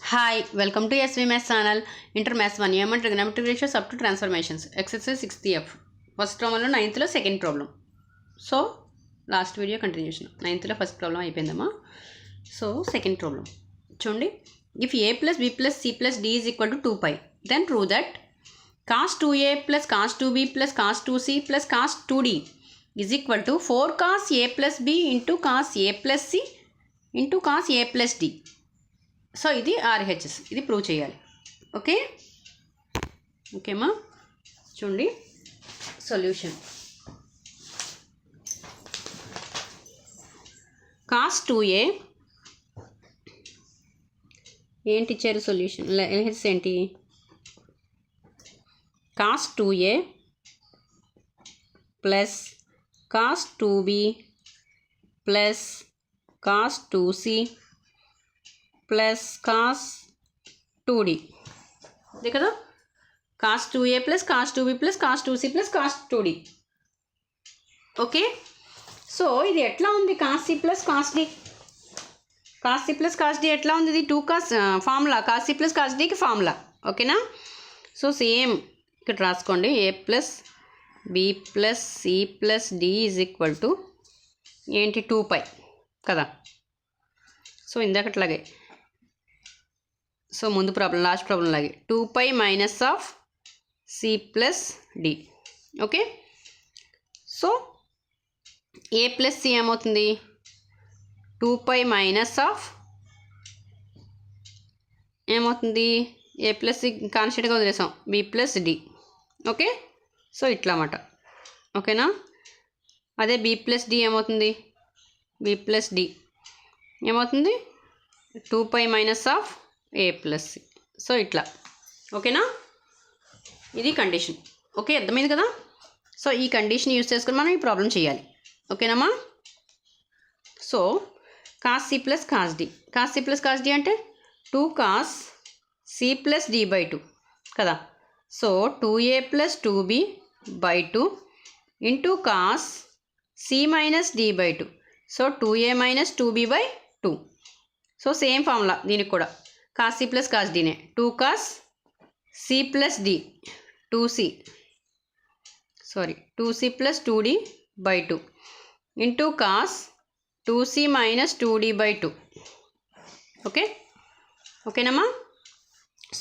Hi, welcome to SV Maths channel. Inter Maths 1 EM and trigonometric ratios up to transformations. Exercise 6th F. First problem lo 9th lo second problem. So last video continuation. 9th lo first problem అయిపోయిందమ్మా. So second problem. చూడండి, if a plus b plus c plus d is equal to 2 pi, then prove that cos 2a plus cos 2b plus cos 2c plus cos 2d is equal to 4 cos a plus b into cos a plus c into cos a plus d. So ఇది RHS, ఇది prove చేయాలి. ఓకేమా? చూడండి solution. Cos 2a ఏంటి ఇచ్చారు solution? LHS ఏంటి? Cos 2a plus cos 2b plus cos 2c plus cos 2d ఇదే కదా. cos 2a plus cos 2b plus cos 2c plus cos 2d. Okay, so ఇది ఎట్లా ఉంది? cos c plus cos d, cos c plus cos d ఎట్లా ఉంది? ఇది 2 cos formula, cos c plus cos dకి formula. ఓకేనా? So same ఇక్కడ రాసుకోండి. a plus b plus c plus d is equal to ఏంటి? 2 పై కదా. సో ఇందాకట్లాగే, so ముందు ప్రాబ్లం, లాస్ట్ ప్రాబ్లం లాగే 2 pi minus of C plus D. Okay, so A plus C ఏమవుతుంది? 2 pi minus of ఏమవుతుంది? A plus C కాన్స్టెంట్గా వదిలేసాం, B plus D. Okay, so ఇట్లా అన్నమాట. ఓకేనా? అదే బి ప్లస్ డి ఏమవుతుంది? బి ప్లస్ డి ఏమవుతుంది? 2 pi minus of A plus C. So ఇట్లా. ఓకేనా? ఇది కండిషన్. ఓకే, అర్థమైంది కదా. సో ఈ కండిషన్ యూజ్ చేసుకుని మనం ఈ ప్రాబ్లం చేయాలి. ఓకేనమ్మా? So cos C plus cos d, cos C plus cos D అంటే 2 cos C plus D by 2 కదా. So 2a plus 2b by 2 into cos C minus D by 2. So 2a minus 2b by 2. So same formula దీనికి కూడా, cos C plus cos డీనే 2 cos C plus d 2c plus 2d by 2 into cos 2c minus 2d by 2. Okay, ఓకేనమ్మా?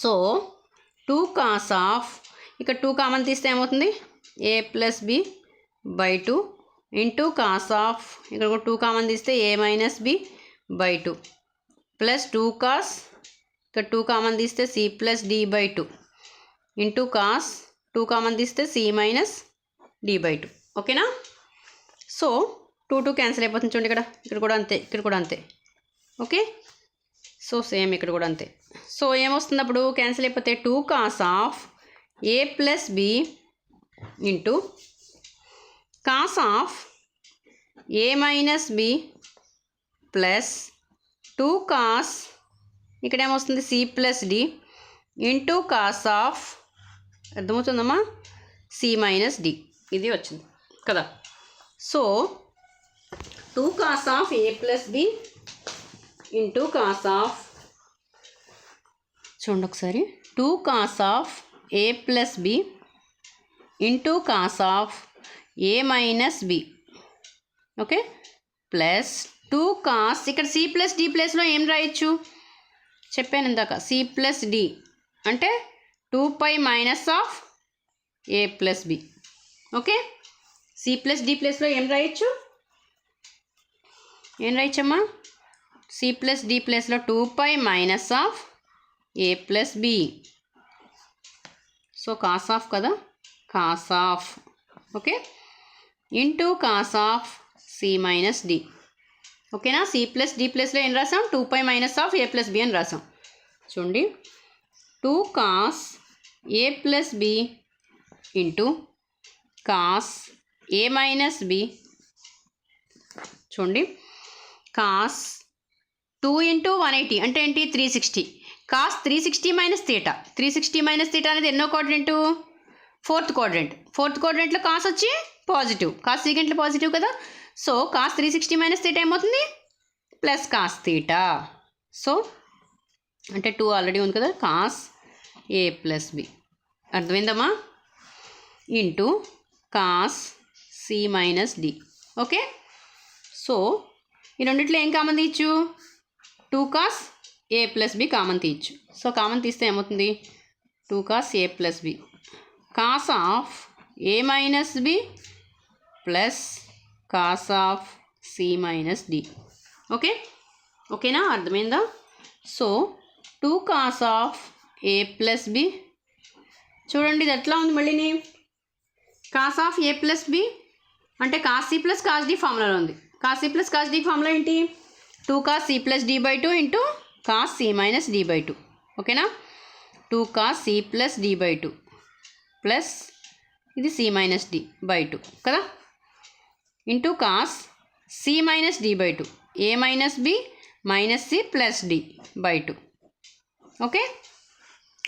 So 2 cos of, ఇక్కడ 2 common తీస్తే ఏమవుతుంది? A plus b by 2 into cos of, ఇక్కడ కూడా 2 common తీస్తే a minus b by 2 plus 2 cos, ఇక్కడ 2 common తీస్తే c plus D by 2 into cos 2 common తీస్తే సి మైనస్ డి బై 2. ఓకేనా? సో 2 క్యాన్సిల్ అయిపోతుంది. చూడండి, ఇక్కడ కూడా అంతే, ఇక్కడ కూడా అంతే. ఓకే, సో సేమ్ ఇక్కడ కూడా అంతే. సో ఏమొస్తుంది అప్పుడు? క్యాన్సిల్ అయిపోతే 2 cos of A plus B into cos of A minus B plus 2 cos, ఇక్కడ ఏమొస్తుంది? C plus D into cos of, అర్థమవుతుందమ్మా, సి మైనస్ డి. ఇది వచ్చింది కదా. So 2 cos of A plus B into cos of, చూడండి ఒకసారి, 2 cos of A plus B into cos of A minus b. Okay, plus 2 cos, ఇక్కడ c plus D ప్లేస్లో ఏం రాయొచ్చు? చెప్పాను ఇందాక, సి ప్లస్ డి అంటే 2 pi minus of A plus B. Okay, C plus D ప్లేస్లో ఏం రాయొచ్చు? ఏం రాయొచ్చమ్మా? సి ప్లస్ డి ప్లేస్లో 2 pi minus of A plus B. So cos of కదా, cos of. Okay, into cos of C minus d. ఓకేనా? C plus D ప్లేస్లో ఏం రాసాం? 2 pi minus of A plus B అని రాసాం. చూడండి, 2 కాస్ ఏ plus B into cos ఏ minus b. చూడండి, cos 2 into 180 అంటే ఏంటి? 360. Cos 360 minus theta, 360 minus theta అనేది ఎన్నో క్వాడ్రెంటు? 4th quadrant. 4th క్వాడ్రెంట్లో కాస్ వచ్చి పాజిటివ్, కాస్ సెకండ్లో పాజిటివ్ కదా. సో కాస్ 360 మైనస్ థీటా ఏమవుతుంది? Plus cos theta. సో అంటే 2 ఆల్రెడీ ఉంది కదా, కాస్ ఏ ప్లస్ బి అర్థమైందమ్మా, into cos C minus D. Okay, so ఈ రెండిట్లో ఏం కామన్ తీయచ్చు, 2 కాస్ ఏ ప్లస్ బి కామన్ తీయచ్చు. సో కామన్ తీస్తే ఏమవుతుంది, 2 cos A plus B cos of A minus B plus cos of C minus D. Okay, ఓకేనా, అర్థమైందా. So 2 cos of A plus b, చూడండి ఇది ఎట్లా ఉంది మళ్ళీని, cos of A plus b అంటే cos C plus cos D ఫార్ములాలో ఉంది. Cos C plus cos d formula ఏంటి, 2 cos C plus D by 2 into cos C minus D by 2. ఓకేనా, 2 cos C plus D by 2 plus ఇది c minus D by 2 కదా, into cos C minus D by 2 A minus B minus C plus D by 2. Okay,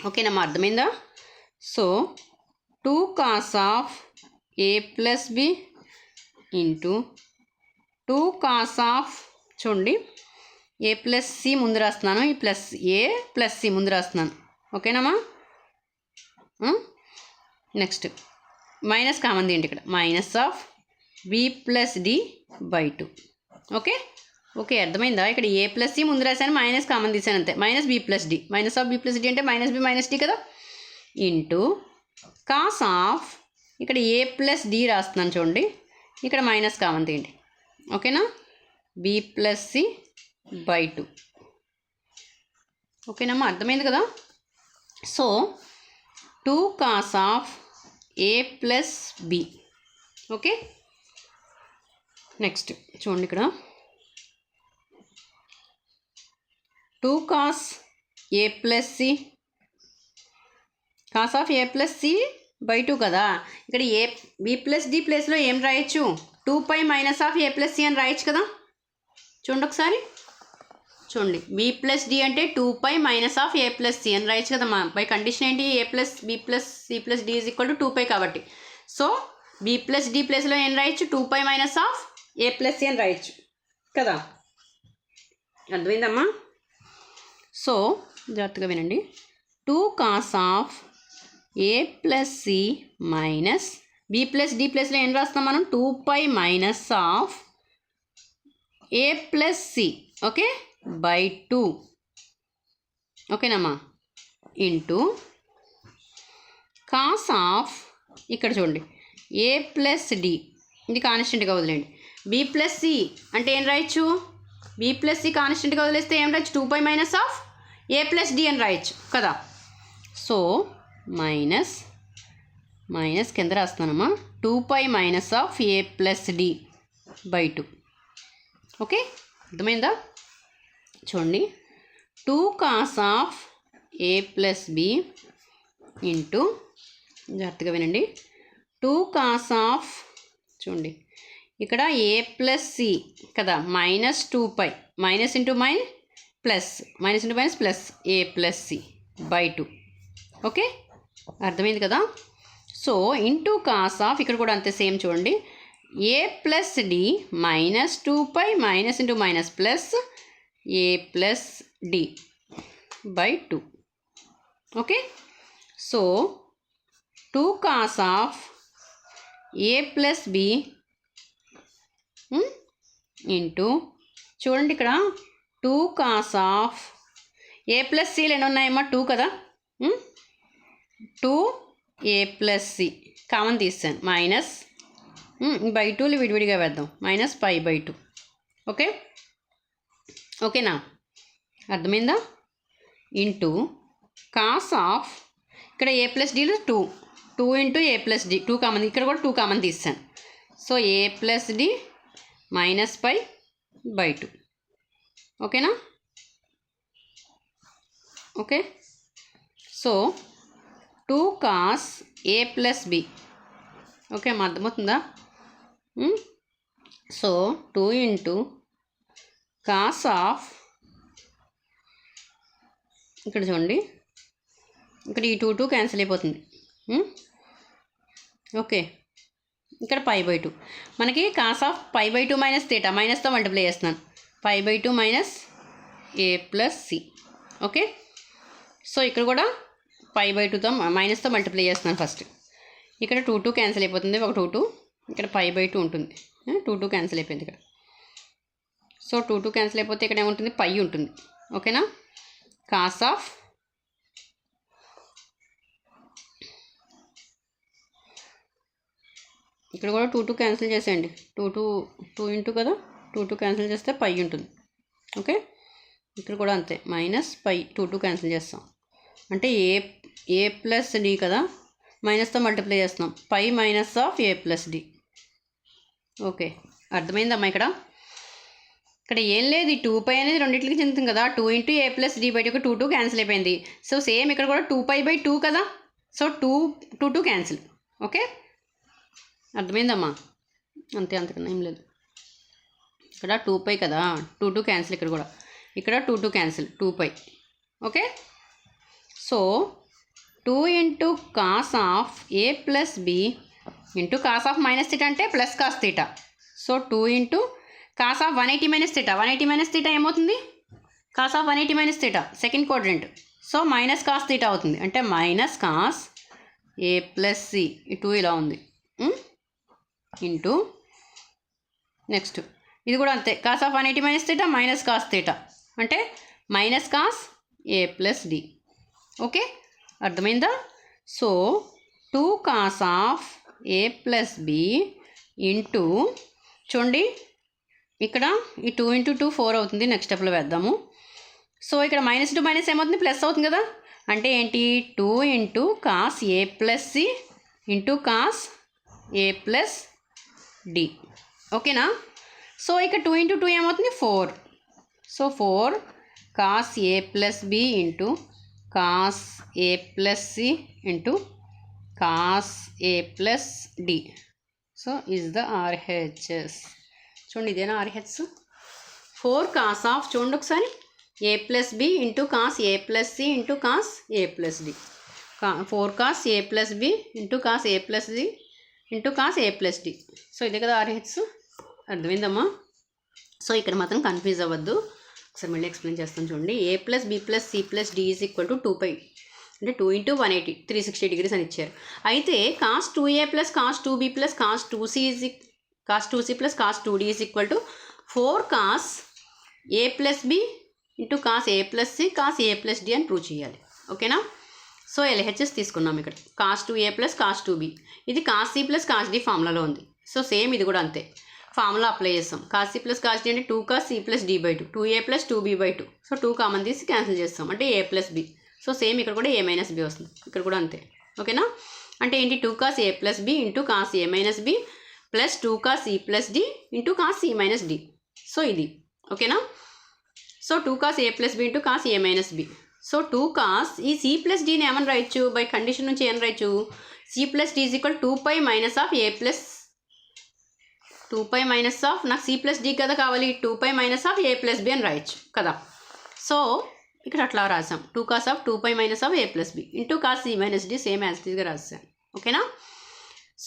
ఓకేనమ్మా, అర్థమైందా. So 2 cos of A plus B into 2 cos of, చూడండి ఏ plus C ముందు రాస్తున్నాను, ఈ plus ఏ plus C ముందు రాస్తున్నాను. ఓకేనమ్మా, నెక్స్ట్ మైనస్ కామన్ తీయండి ఇక్కడ, minus of B plus D by 2. Okay, okay అర్థమైందా. ఇక్కడ ఏ ప్లస్ సి ముందు రాశాను, మైనస్ కామన్ తీసాను అంతే, minus B plus D, minus of B plus D అంటే మైనస్ బి మైనస్ డి కదా, ఇంటూ కాస్ ఆఫ్, ఇక్కడ ఏ ప్లస్ డి రాస్తున్నాను చూడండి, ఇక్కడ మైనస్ కామన్ తీయండి. ఓకేనా, బి ప్లస్ సి బై 2. ఓకేనమ్మా, అర్థమైంది కదా. So 2 cos of A plus B. Okay, next చూడండి ఇక్కడ 2 cos A plus C, cos of A plus C by 2 కదా, ఇక్కడ ఏ బి ప్లస్ డి ప్లేస్లో ఏం రాయొచ్చు, 2π minus of A plus C అని రాయొచ్చు కదా. చూడండి ఒకసారి, చూడండి బి ప్లస్ డి అంటే 2π minus of A plus C అని రాయొచ్చు కదా. బై కండిషన్ ఏంటి, ఏ plus B plus C plus D is equal to 2π కాబట్టి, సో బి ప్లస్ డి ప్లేస్లో ఏం రాయొచ్చు, 2π minus of A plus C అని రాయొచ్చు కదా. అర్థమైందమ్మా. సో జాగ్రత్తగా వినండి, 2 cos of A plus C minus B plus d ప్లస్లో ఏం రాస్తాం మనం, 2π minus of A plus c, okay by 2. ఓకేనమ్మా, ఇంటూ కాస్ ఆఫ్, ఇక్కడ చూడండి ఏ ప్లస్ డి, ఇది కాన్స్టెంట్గా వదిలేండి, బి ప్లస్ సి అంటే ఏం రాయొచ్చు, బి ప్లస్ సి కాన్స్టెంట్గా వదిలేస్తే ఏం రాయొచ్చు, 2π minus of A plus D అని రాయొచ్చు కదా. సో మైనస్ మైనస్ కింద రాస్తున్నానమ్మా, 2π minus of A plus D by 2. Okay, అర్థమైందా. చూడండి 2 cos of A plus B into, జాగ్రత్తగా వినండి, 2 కాస్ ఆఫ్, చూడండి ఇక్కడ ఏ ప్లస్ సి కదా, minus 2π minus into minus plus, minus into minus plus A plus C by 2. Okay, అర్థమైంది కదా. So into cos of, ఇక్కడ కూడా అంతే సేమ్ చూడండి, ఏ plus D minus 2π minus into minus plus A plus D by 2. Okay, so 2 cos of A plus B into, చూడండి ఇక్కడ 2 cos of A plus సిలు ఎన్ని ఉన్నాయమ్మా, 2 కదా, 2 ఏ ప్లస్ సి కామన్ తీసాను, మైనస్ బై 2లు విడివిడిగా వేద్దాం, మైనస్ π బై 2. ఓకే, ఓకేనా, అర్థమైందా. ఇంటూ కాస్ ఆఫ్, ఇక్కడ ఏ ప్లస్ డీలు 2 ఇంటూ ఏ ప్లస్ డి, 2 కామన్, ఇక్కడ కూడా 2 కామన్ తీసాను, so A plus D minus π by 2. ఓకేనా, ఓకే. సో 2 కాస్ ఏ ప్లస్ బి, ఓకే అమ్మా, అర్థమవుతుందా. సో 2 ఇంటూ కాస్ ఆఫ్, ఇక్కడ చూడండి ఇక్కడ ఈ 2 క్యాన్సిల్ అయిపోతుంది. ఓకే, ఇక్కడ π బై 2, మనకి cos of π by 2 minus theta, మైనస్తో మల్టిప్లై చేస్తున్నాను, π by 2 minus a plus c. Okay, so ఇక్కడ కూడా పై బై టూతో మైనస్తో మల్టిప్లై చేస్తున్నాను ఫస్ట్. ఇక్కడ 2 క్యాన్సిల్ అయిపోతుంది, ఒక 2 ఇక్కడ పై బై 2 ఉంటుంది. 2 క్యాన్సిల్ అయిపోయింది ఇక్కడ. సో 2 క్యాన్సిల్ అయిపోతే ఇక్కడ ఏముంటుంది, పై ఉంటుంది. ఓకేనా. కాస్ ఆఫ్ ఇక్కడ కూడా 2 క్యాన్సిల్ చేసేయండి. 2 ఇంటూ కదా, 2 క్యాన్సిల్ చేస్తే పై ఉంటుంది. ఓకే. ఇక్కడ కూడా అంతే, మైనస్ పై 2 క్యాన్సిల్ చేస్తాం. అంటే ఏ ప్లస్ డి కదా, మైనస్తో మల్టిప్లై చేస్తున్నాం. Pi minus of A plus D. Okay, అర్థమైందమ్మా. ఇక్కడ ఏం లేదు, ఈ 2π అనేది రెండింటికి చెందుతుంది కదా. 2 into A plus D by 2 cancel అయిపోయింది. సో సేమ్ ఇక్కడ కూడా 2π/2 కదా. So 2 cancel. ఓకే, అర్థమైందమ్మా. అంతకన్నా ఏం లేదు. ఇక్కడ 2π కదా, 2 క్యాన్సిల్. ఇక్కడ 2 cancel, 2π. Okay. So 2 into cos of A plus B into cos of minus theta అంటే plus cos theta. So 2 into cos of 180 minus theta. 180 minus theta ఏమవుతుంది, cos of 180 minus theta second quadrant. So minus cos theta అవుతుంది. అంటే minus cos ఏ plus c, ఈ 2 ఇలా ఉంది, into next ఇది కూడా అంతే, cos of 180 minus theta minus cos theta అంటే మైనస్ కాస్ ఏ ప్లస్ డి. ఓకే, అర్థమైందా. So 2 cos of A plus B into, చూడండి ఇక్కడ ఈ 2 ఇంటూ 2 4 అవుతుంది. నెక్స్ట్ స్టెప్లో వేద్దాము. సో ఇక్కడ -2 మైనస్ ఏమవుతుంది, ప్లస్ అవుతుంది కదా. అంటే ఏంటి, 2 ఇంటూ కాస్ ఏ ప్లస్ సి ఇంటూ కాస్ ఏ ప్లస్ డి. ఓకేనా. సో ఇక్కడ 2 ఇంటూ 2 ఏమవుతుంది, 4. So 4 cos A plus B into cos A plus C into cos A plus D. So is the RHS. చూడండి, ఇదేనా ఆర్హెచ్. 4 కాస్ ఆఫ్, చూడండి ఒకసారి, A plus B into cos A plus C into cos A plus D. 4 cos A plus B into cos A plus D into cos A plus D. So ఇదే కదా RH. అర్థమైందమ్మా. So ఇక్కడ మాత్రం confuse అవ్వద్దు. ఒకసారి మళ్ళీ explain చేస్తాను చూడండి. ఏ plus B plus C plus D is equal to 2π. అంటే 2 ఇంటూ 180, 360 డిగ్రీస్ అని ఇచ్చారు. అయితే cos 2a plus cos 2b plus cos 2c plus cos 2d is equal to 4 cos A plus B into cos A plus C cos A plus D అని prove చేయాలి. ఓకేనా. So LHS తీసుకున్నాం ఇక్కడ, cos 2a plus cos 2b. ఇది cos C plus cos D ఫార్ములాలో ఉంది. So same ఇది కూడా అంతే, ఫార్ములా అప్లై చేస్తాం. Cos C plus cos D అంటే 2 cos C plus D by 2, 2a plus 2b/2. So 2 common తీసి క్యాన్సిల్ చేస్తాం, అంటే A plus B. So same ఇక్కడ కూడా ఏ మైనస్ బి వస్తుంది, ఇక్కడ కూడా అంతే. ఓకేనా. అంటే ఏంటి, 2 కాస్ ఏ ప్లస్ బి ఇంటూ కాస్ ఏ minus B plus 2 cos C plus D into cos C minus D. So ఇది ఓకేనా. సో 2 కాస్ ఏ ప్లస్ బి ఇంటూ కాస్ ఏ మైనస్ బి. సో 2 కాస్ ఈ సి ప్లస్ డిని ఏమని రాయొచ్చు, బై కండిషన్ నుంచి ఏమని రాయొచ్చు, C plus D is equal 2π minus of A plus 2π minus of, నాకు సి ప్లస్ డి కదా కావాలి, 2π minus of A plus B అని రాయొచ్చు కదా. సో ఇక్కడ అట్లా రాసాం, 2 cos of 2π minus of A plus B into cos C minus D, same as టీజ్గా రాసాను. ఓకేనా.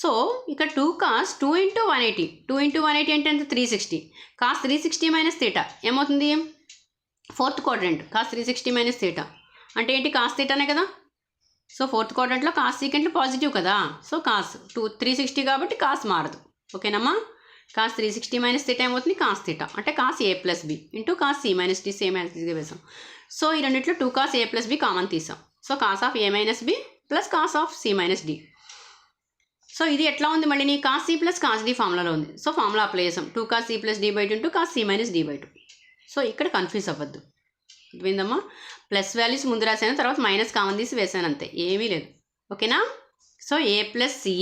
సో ఇక్కడ 2 కాస్ 2 ఇంటూ 180, 2 ఇంటూ 180 అంటే ఎంత, 360. కాస్ 360 మైనస్ థీటా ఏమవుతుంది, fourth quadrant. Cos 360 minus theta అంటే ఏంటి, కాస్ థీటానే కదా. సో ఫోర్త్ క్వాడ్రంట్లో కాస్ సీకెంట్లు పాజిటివ్ కదా. సో కాస్ 360 కాబట్టి కాస్ మారదు. ఓకేనమ్మా. కాస్ 360 మైనస్ థీటా ఏమవుతుంది, కాస్ థీటా అంటే కాస్ ఏ plus B into cos C minus D, same as టీజ్గా వేసాం. సో ఈ రెండిట్లో 2 కాస్ ఏ ప్లస్ బి కామన్ తీసాం. So cos of A minus B plus cos of C minus D. So ఇది ఎట్లా ఉంది, మళ్ళీ నీ cos C plus cos D ఫార్ములాలో ఉంది. సో ఫార్ములా అప్లై చేసాం, 2 cos C plus D by 2 into cos C minus D by 2. So ఇక్కడ confuse అవ్వద్దు, అర్థమైందమ్మా. ప్లస్ వాల్యూస్ ముందు రాసాను, తర్వాత మైనస్ కామన్ తీసి వేసాను, అంతే, ఏమీ లేదు. ఓకేనా. సో ఏ ప్లస్ సి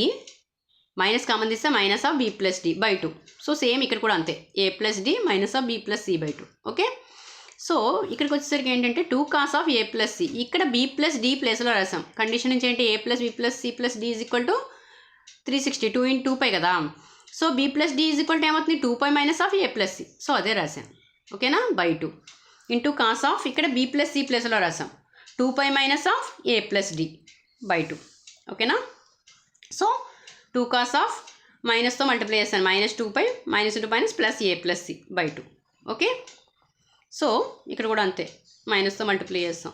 మైనస్ కామన్ తీస్తే minus of B plus D by 2. So same ఇక్కడ కూడా అంతే, A plus D minus of B plus C by 2. Okay. So ఇక్కడికి వచ్చేసరికి ఏంటంటే 2 cos of A plus C, ఇక్కడ బి ప్లస్ డి ప్లేస్లో రాసాం. కండిషన్ నుంచి ఏంటి, ఏ plus B plus C plus D is equal to 360, 2 into 2π కదా. సో B plus D is equal to ఏమవుతుంది, 2π minus of A plus C. So అదే రాసాం. ఓకేనా, బై 2 ఇంటూ కాస్ ఆఫ్, ఇక్కడ బి ప్లస్ సి ప్లేస్లో రాసాం, 2π minus of A plus D by 2. ఓకేనా. సో 2 కాస్ ఆఫ్ మైనస్తో మల్టిప్లై చేస్తాను, -2π minus into minus plus A plus C by 2. Okay. So ఇక్కడ కూడా అంతే, మైనస్తో మల్టిప్లై చేస్తాం.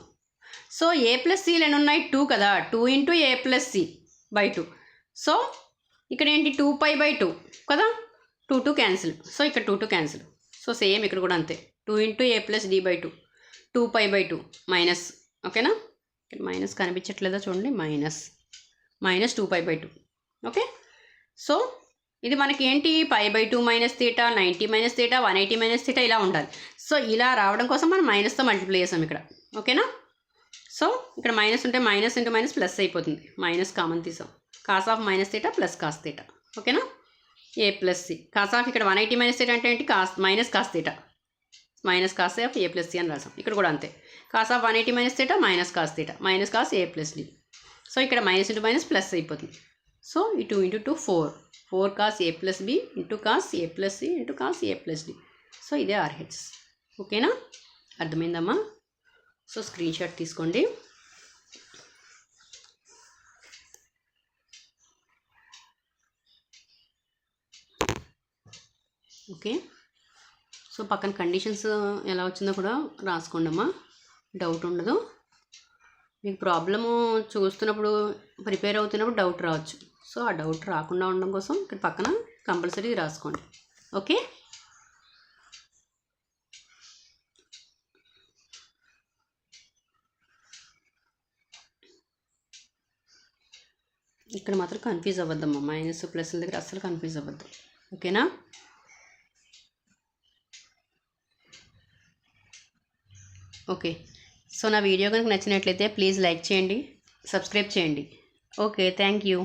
సో ఏ ప్లస్ సిలు ఎన్ని ఉన్నాయి 2 కదా, 2 into A plus C by 2. So ఇక్కడ ఏంటి 2π/2 కదా, 2 క్యాన్సిల్. సో ఇక్కడ 2 క్యాన్సిల్. సో సేమ్ ఇక్కడ కూడా అంతే, 2 into A plus D by 2, 2π/2 minus. ఓకేనా, ఇక్కడ మైనస్ కనిపించట్లేదా చూడండి, మైనస్ 2π/2. ఓకే, సో ఇది మనకి ఏంటి π/2 minus theta, 90 minus theta, 180 minus theta ఇలా ఉండాలి. సో ఇలా రావడం కోసం మనం మైనస్తో మల్టిప్లై చేసాం ఇక్కడ. ఓకేనా, సో ఇక్కడ మైనస్ ఉంటే మైనస్ ఇంటూ మైనస్ ప్లస్ అయిపోతుంది, మైనస్ కామన్ తీసాం. Cos of minus theta plus cos theta. ఓకేనా, A plus C. Cos of ఇక్కడ 180 మైనస్ తీటా అంటే ఏంటి, minus cos theta, minus cos of A plus C అని రాసాం. ఇక్కడ కూడా అంతే, cos of 180 minus theta minus cos theta, minus cos A plus D. So ఇక్కడ మైనస్ ఇంటూ మైనస్ ప్లస్ అయిపోతుంది. సో ఈ 2 ఇంటూ 2 4 కాస్ ఏ ప్లస్ బి ఇంటూ కాస్ ఏ plus C into cos ఏ plus D. So ఇదే RH. ఓకేనా, అర్థమైందమ్మా? So screen shot తీసుకోండి. Okay, so పక్కన conditions ఎలా వచ్చిందో కూడా రాసుకోండి అమ్మా, డౌట్ ఉండదు. మీకు ప్రాబ్లము చూస్తున్నప్పుడు ప్రిపేర్ అవుతున్నప్పుడు డౌట్ రావచ్చు. సో ఆ డౌట్ రాకుండా ఉండడం కోసం ఇక్కడ పక్కన కంపల్సరీ రాసుకోండి. ఓకే, ఇక్కడ మాత్రం కన్ఫ్యూజ్ అవ్వద్దమ్మా, మైనస్ ప్లస్ దగ్గర అస్సలు కన్ఫ్యూజ్ అవ్వద్దు. ఓకేనా, ఓకే. సో నా వీడియో కనుక నచ్చినట్లయితే ప్లీజ్ లైక్ చేయండి, సబ్స్క్రైబ్ చేయండి. Okay, thank you.